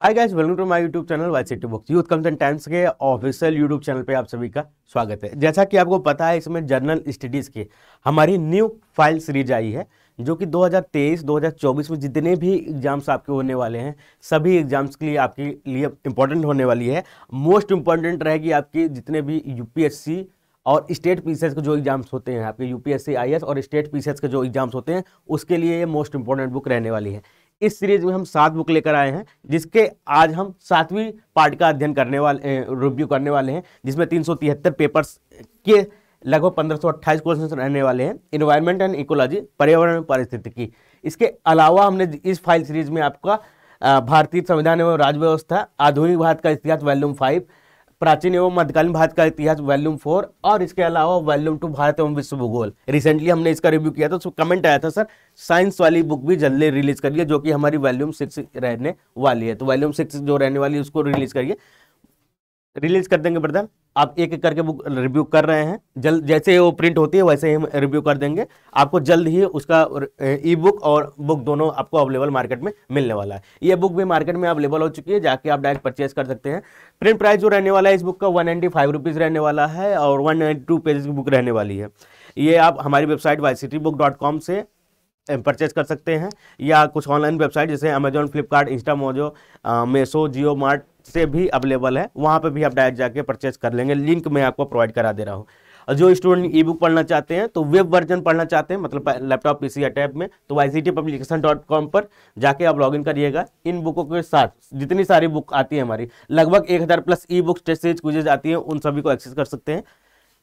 Hi guys, welcome to my YouTube channel Y city books. Youth consent times के official YouTube channel पे आप सभी का स्वागत है। जैसा कि आपको पता है, इसमें जर्नल स्टडीज की हमारी न्यू फाइल सीरीज आई है, जो कि 2023-2024 में जितने भी एग्जाम्स आपके होने वाले हैं, सभी एग्जाम्स के लिए आपके लिए इंपॉर्टेंट होने वाली है। मोस्ट इंपॉर्टेंट रहेगी आपकी जितने भी यूपीएससी और स्टेट पीसीएस के जो एग्जाम्स होते हैं, आपके यूपीएससी आईएएस और स्टेट पीसीएस के जो एग्जाम्स होते हैं, उसके लिए ये मोस्ट इंपॉर्टेंट बुक रहने वाली है। इस सीरीज में हम 7 बुक लेकर आए हैं, जिसके आज हम 7वीं पार्ट का अध्ययन करने वाले रिव्यू करने वाले हैं, जिसमें 373 पेपर्स के लगभग 1528 क्वेश्चन रहने वाले हैं। इन्वायरमेंट एंड इकोलॉजी, पर्यावरण पारिस्थितिकी। इसके अलावा हमने इस फाइल सीरीज में आपका भारतीय संविधान एवं राज्य व्यवस्था, आधुनिक भारत का इतिहास वॉल्यूम 5, प्राचीन एवं मध्यकालीन भारत का इतिहास वॉल्यूम 4 और इसके अलावा वॉल्यूम 2 भारत एवं विश्व भूगोल। रिसेंटली हमने इसका रिव्यू किया था, तो कमेंट आया था, सर साइंस वाली बुक भी जल्दी रिलीज करिए, जो कि हमारी वॉल्यूम 6 रहने वाली है। तो वॉल्यूम 6 जो रहने वाली है उसको रिलीज करिए, रिलीज कर देंगे ब्रदर। आप एक एक करके बुक रिव्यू कर रहे हैं, जल्द जैसे वो प्रिंट होती है वैसे ही हम रिव्यू कर देंगे। आपको जल्द ही उसका ई बुक और बुक दोनों आपको अवेलेबल मार्केट में मिलने वाला है। ये बुक भी मार्केट में अवेलेबल हो चुकी है, जाके आप डायरेक्ट परचेज कर सकते हैं। प्रिंट प्राइस जो रहने वाला है इस बुक का 195 रुपीज़ रहने वाला है और 192 पेजेस की बुक रहने वाली है। ये आप हमारी वेबसाइट ycitybook.com से परचेज कर सकते हैं, या कुछ ऑनलाइन वेबसाइट जैसे अमेजॉन, फ्लिपकार्ट, इंस्टामोजो, मेसो, जियो मार्ट से भी अवेलेबल है, वहाँ पे भी आप डायरेक्ट जाके परचेज कर लेंगे। लिंक मैं आपको प्रोवाइड करा दे रहा हूँ। और जो स्टूडेंट ई बुक पढ़ना चाहते हैं, तो वेब वर्जन पढ़ना चाहते हैं, मतलब लैपटॉप, पीसी या टैब में, तो yctpublication.com पर जाके आप लॉगिन करिएगा। इन बुकों के साथ जितनी सारी बुक आती है हमारी, लगभग 1000 plus e books, test series, quizzes आती है, उन सभी को एक्सेस कर सकते हैं।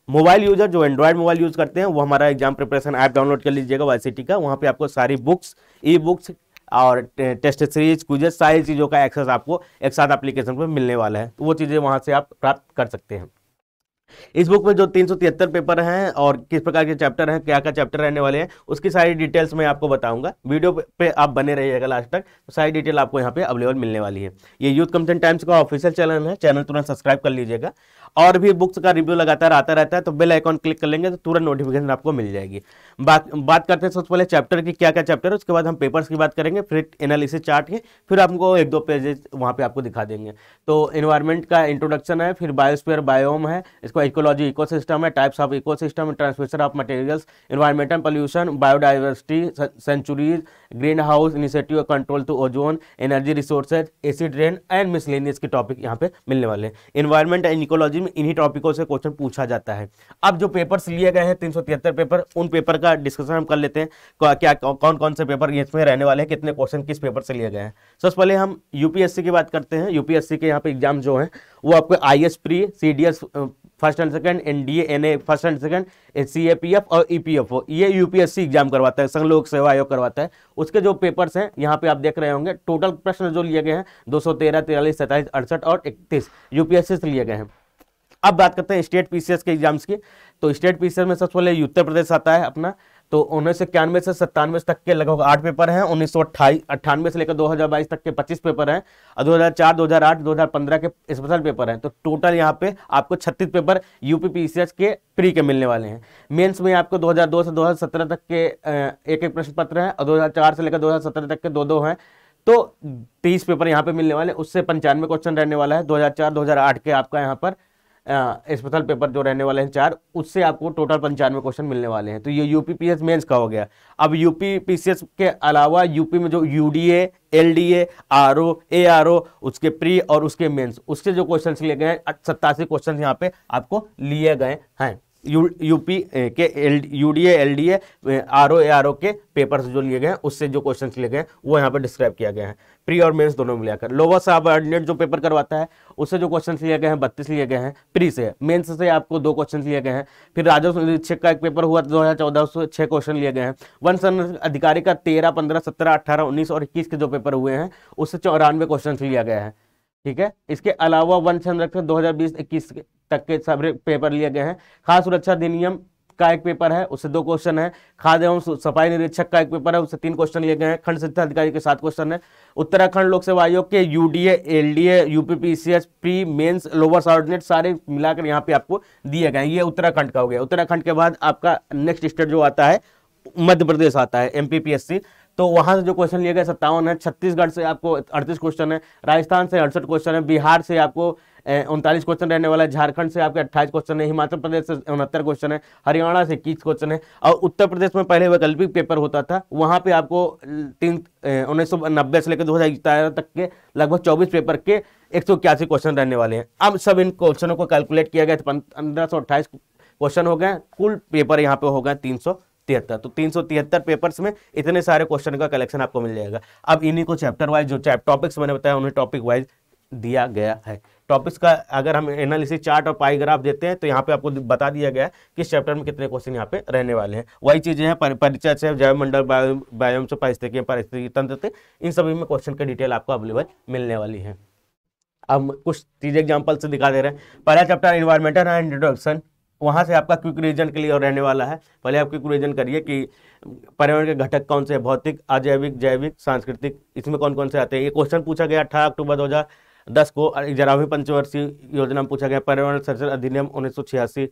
मोबाइल यूजर जो एंड्रॉयड मोबाइल यूज करते हैं, वो हमारा एग्जाम प्रिपरेशन ऐप डाउनलोड कर लीजिएगा वाईसीटी का। वहाँ पे आपको सारी बुक्स, ई बुक्स और टेस्ट सीरीज, क्विजेज, सारी चीज़ों का एक्सेस आपको एक साथ एप्लीकेशन पर मिलने वाला है, तो वो चीज़ें वहाँ से आप प्राप्त कर सकते हैं। इस बुक में जो 373 पेपर हैं और किस प्रकार के चैप्टर हैं, क्या क्या चैप्टर रहने वाले हैं, उसकी सारी डिटेल्स मैं आपको बताऊंगा। वीडियो पे आप बने रहिएगा लास्ट तक, तो सारी डिटेल आपको यहाँ पे अवेलेबल मिलने वाली है। ये यूथ कंसेंट टाइम्स का ऑफिशियल चैनल है, चैनल तुरंत सब्सक्राइब कर लीजिएगा। और भी बुक्स का रिव्यू लगातार आता रहता है, तो बेल आइकॉन क्लिक कर लेंगे तो तुरंत नोटिफिकेशन आपको मिल जाएगी। बात करते हैं सबसे पहले चैप्टर की, क्या क्या चैप्टर है, उसके बाद हम पेपर्स की बात करेंगे, फिर एनालिसिस चार्ट की, फिर आपको 1-2 पेजेस वहाँ पे आपको दिखा देंगे। तो एनवायरनमेंट का इंट्रोडक्शन है, फिर बायोस्फीयर, बायोम है, इसको इकोलॉजी, इकोसिस्टम है, types of ecosystem, transmission of materials, environmental pollution, biodiversity, sanctuaries, green house initiative, control to ozone, energy resources, acid rain and miscellaneous के टॉपिक यहाँ पे मिलने वाले हैं। एनवायरमेंट एंड इकोलॉजी में इन्हीं टॉपिकों से क्वेश्चन पूछा जाता है। अब जो पेपर्स लिए गए हैं 373 पेपर, उन पेपर का डिस्कशन हम कर लेते हैं। क्या कौन कौन से पेपर इसमें रहने वाले हैं, कितने क्वेश्चन किस पेपर से लिए गए हैं। सबसे पहले हम यूपीएससी की बात करते हैं। यूपीएससी के यहाँ पे एग्जाम जो है वो आपको IAS pre, CDS first and second, NDA, NA first and second, CAPF और ईपीएफओ, ये यूपीएससी एग्जाम करवाता है, संघ लोक सेवा आयोग करवाता है। उसके जो पेपर्स हैं यहाँ पे आप देख रहे होंगे, टोटल प्रश्न जो लिए गए हैं 213, 43, 27, 68 और 31 यूपीएससी से लिए गए हैं। अब बात करते हैं स्टेट पीसीएस के एग्जाम्स की। तो स्टेट पीसीएस में सबसे पहले उत्तर प्रदेश आता है अपना। तो 1991 से 97 तक के लगभग 8 पेपर हैं। 1998 से लेकर 2022 तक के 25 पेपर हैं और 2004, 2008, 2015 के स्पेशल पेपर हैं। तो टोटल यहाँ पे आपको 36 पेपर यूपी पीसीएस के प्री के मिलने वाले हैं। मेंस में आपको 2002 से 2017 तक के एक एक प्रश्न पत्र हैं और 2004 से लेकर 2017 तक के 2-2 हैं। तो 30 पेपर यहाँ पे मिलने वाले हैं। उससे 95 क्वेश्चन रहने वाला है। 2004, 2008 के आपका यहाँ पर स्पेशल पेपर जो रहने वाले हैं 4, उससे आपको टोटल 95 क्वेश्चन मिलने वाले हैं। तो ये यूपीपीएस मेंस का हो गया। अब यूपीपीसीएस के अलावा यूपी में जो यूडीए, एलडीए, आरओ, एआरओ, उसके प्री और उसके मेंस, उसके जो क्वेश्चन लिए गए हैं 87 क्वेश्चन यहाँ पे आपको लिए गए हैं। यूपी के यूडीए, एलडीए, आरओ, एआरओ के पेपर से जो लिए गए हैं, उससे जो क्वेश्चन लिए गए हैं वो यहाँ पे डिस्क्राइब किया गया है। प्री और मेंस दोनों मिलाकर लोअर सबऑर्डिनेट जो पेपर करवाता है, उससे जो क्वेश्चन लिए गए हैं 32 लिए गए हैं प्री से। मेंस से आपको 2 क्वेश्चन लिए गए हैं। फिर राजस्व निरीक्षक का एक पेपर हुआ 2014, उससे 6 क्वेश्चन लिए गए हैं। वन संरक्षण अधिकारी का 13, 15, 17, 18, 19 और 21 के जो पेपर हुए हैं, उससे 94 क्वेश्चन लिया गया है। ठीक है। इसके अलावा वन संरक्षण 2020-21 तक के सारे पेपर लिए गए हैं। खाद्य सुरक्षा अधिनियम का एक पेपर है, उससे 2 क्वेश्चन है। खाद्य एवं सफाई निरीक्षक का एक पेपर है, उससे 3 क्वेश्चन लिए गए हैं। खंड शिक्षा अधिकारी के 7 क्वेश्चन है। उत्तराखंड लोक सेवा आयोग के UDA, LDA, UPPCS, pre, mains, lower subordinate सारे मिलाकर यहाँ पे आपको दिए गए हैं। ये उत्तराखंड का हो गया। उत्तराखंड के बाद आपका नेक्स्ट स्टेट जो आता है मध्य प्रदेश आता है, एमपीपीएससी। तो वहां से जो क्वेश्चन लिए गए 57 है। छत्तीसगढ़ से आपको 38 क्वेश्चन है, राजस्थान से 68 क्वेश्चन है, बिहार से आपको 39 क्वेश्चन रहने वाला है, झारखंड से आपके 28 क्वेश्चन है, हिमाचल प्रदेश से 69 क्वेश्चन है, हरियाणा से 21 क्वेश्चन है, और उत्तर प्रदेश में पहले वैकल्पिक पेपर होता था, वहां पे आपको 1990 से लेकर 2011 तक के लगभग 24 पेपर के 181 क्वेश्चन रहने वाले हैं। अब सब इन क्वेश्चनों को कैलकुलेट किया गया तो 1528 क्वेश्चन हो गए, कुल पेपर यहाँ पे हो गए 373। तो 373 पेपर्स में इतने सारे क्वेश्चन का कलेक्शन आपको मिल जाएगा। अब इन्हीं को चैप्टर वाइज जो टॉपिक्स मैंने बताया उन्हें टॉपिक वाइज दिया गया है। टॉपिक्स का अगर हम एनालिसिस चार्ट और पाई ग्राफ देते हैं तो यहाँ पे आपको बता दिया गया है कि इस चैप्टर में कितने क्वेश्चन यहाँ पे रहने वाले हैं। वही चीजें हैं परिचय से, जैवमंडल, बायोम से, पारिस्थितिकी तंत्र से, इन सभी में क्वेश्चन की डिटेल आपको अवेलेबल मिलने वाली है। अब कुछ चीजें एग्जाम्पल से दिखा दे रहे हैं। पहला चैप्टर एनवायरमेंटल एंड इंट्रोडक्शन, वहां से आपका क्विक रिवीजन के लिए और रहने वाला है। पहले आप क्विक रिवीजन करिए कि पर्यावरण के घटक कौन से, भौतिक, अजैविक, जैविक, सांस्कृतिक, इसमें कौन कौन से आते हैं। ये क्वेश्चन पूछा गया 18 अक्टूबर 2010 को 11वीं पंचवर्षीय योजना में पूछा गया, पर्यावरण संरक्षण अधिनियम 1986।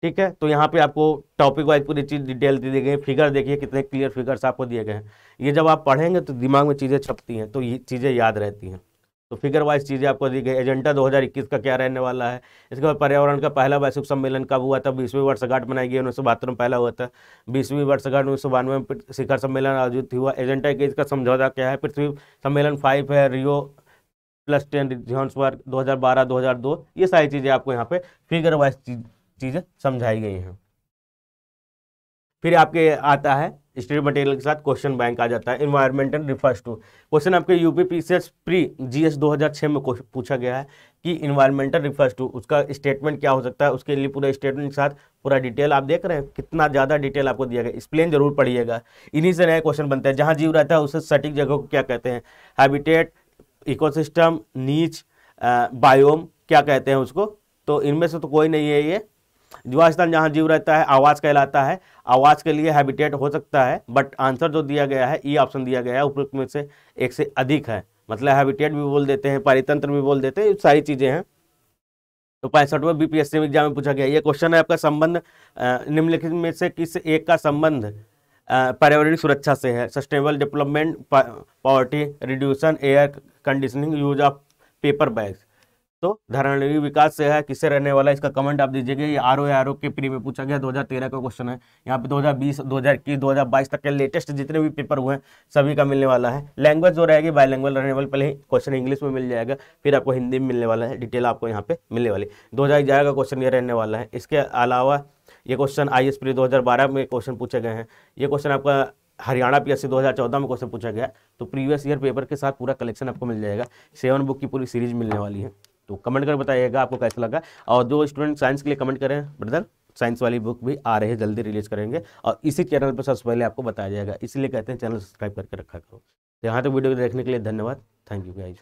ठीक है, तो यहाँ पे आपको टॉपिक वाइज पूरी चीज डिटेल दी गई। फिगर देखिए कितने क्लियर फिगर्स आपको दिए गए हैं। ये जब आप पढ़ेंगे तो दिमाग में चीजें छपती हैं, तो ये चीजें याद रहती हैं। तो फिगर वाइज चीजें आपको दी गई। एजेंडा 2021 का क्या रहने वाला है। इसके बाद पर्यावरण का पहला वैश्विक सम्मेलन कब हुआ था, 20वीं वर्षगांठ मनाई गई, 1972 में पहला हुआ था। 20वीं वर्षगांठ 1992 में शिखर सम्मेलन आयोजित हुआ। एजेंडा 21 का समझौता क्या है। पृथ्वी सम्मेलन 5 है, रियो +10 जोहान्सबर्ग 2012-2002। ये सारी चीजें आपको यहाँ पे फिगर वाइज चीजें समझाई गई हैं। फिर आपके आता है स्टडी मटेरियल के साथ क्वेश्चन बैंक आ जाता है। एनवायरमेंटल रिफर्स टू, क्वेश्चन आपके यूपी पीसीएस प्री जीएस 2006 में पूछा गया है कि एनवायरमेंटल रिफर्स टू, उसका स्टेटमेंट क्या हो सकता है। उसके लिए पूरा स्टेटमेंट के साथ पूरा डिटेल आप देख रहे हैं, कितना ज्यादा डिटेल आपको दिया गया। एक्सप्लेन जरूर पढ़िएगा, इन्हीं से नए क्वेश्चन बनते हैं। जहां जीव रहता है उसे सटीक जगह को क्या कहते हैं। हैबिटेट, इकोसिस्टम, नीच, बायोम क्या कहते हैं उसको। तो इनमें से तो कोई नहीं है ये। जीवाश्म जहां जीव रहता है आवास कहलाता है। आवास के लिए हैबिटेट हो सकता है, बट आंसर जो दिया गया है ई ऑप्शन दिया गया है, उपयुक्त में से एक से अधिक है, मतलब हैबिटेट भी बोल देते हैं, परितंत्र भी बोल देते हैं, सारी चीजें हैं। तो 65वां बीपीएससी एग्जाम में पूछा गया ये क्वेश्चन है आपका, संबंध निम्नलिखित में से किस एक का संबंध पर्यावरणीय सुरक्षा से है। Sustainable development, poverty reduction, air conditioning, use of paper bags. तो धारणीय विकास से है, किससे रहने वाला है, इसका कमेंट आप दीजिएगा। ये आरओ के प्री में पूछा गया, 2013 का क्वेश्चन है। यहाँ पे 2020, 2021, 2022 तक के लेटेस्ट जितने भी पेपर हुए हैं सभी का मिलने वाला है। लैंग्वेज जो रहेगी बायलैंग्वेज रहने वाली, पहले क्वेश्चन इंग्लिश में मिल जाएगा, फिर आपको हिंदी में मिलने वाला है, डिटेल आपको यहाँ पे मिलने वाली। 2011 का क्वेश्चन ये रहने वाला है। इसके अलावा ये क्वेश्चन IAS प्री 2012 में क्वेश्चन पूछे गए हैं। ये क्वेश्चन आपका हरियाणा PSC 2014 में क्वेश्चन पूछा गया। तो प्रीवियस ईयर पेपर के साथ पूरा कलेक्शन आपको मिल जाएगा। 7 बुक की पूरी सीरीज मिलने वाली है। तो कमेंट कर बताइएगा आपको कैसा लगा। और जो स्टूडेंट साइंस के लिए कमेंट करें ब्रदर, साइंस वाली बुक भी आ रही है, जल्दी रिलीज करेंगे और इसी चैनल पर सबसे पहले आपको बताया जाएगा। इसलिए कहते हैं चैनल सब्सक्राइब करके रखा करो। तो यहाँ तक वीडियो देखने के लिए धन्यवाद। Thank you guys.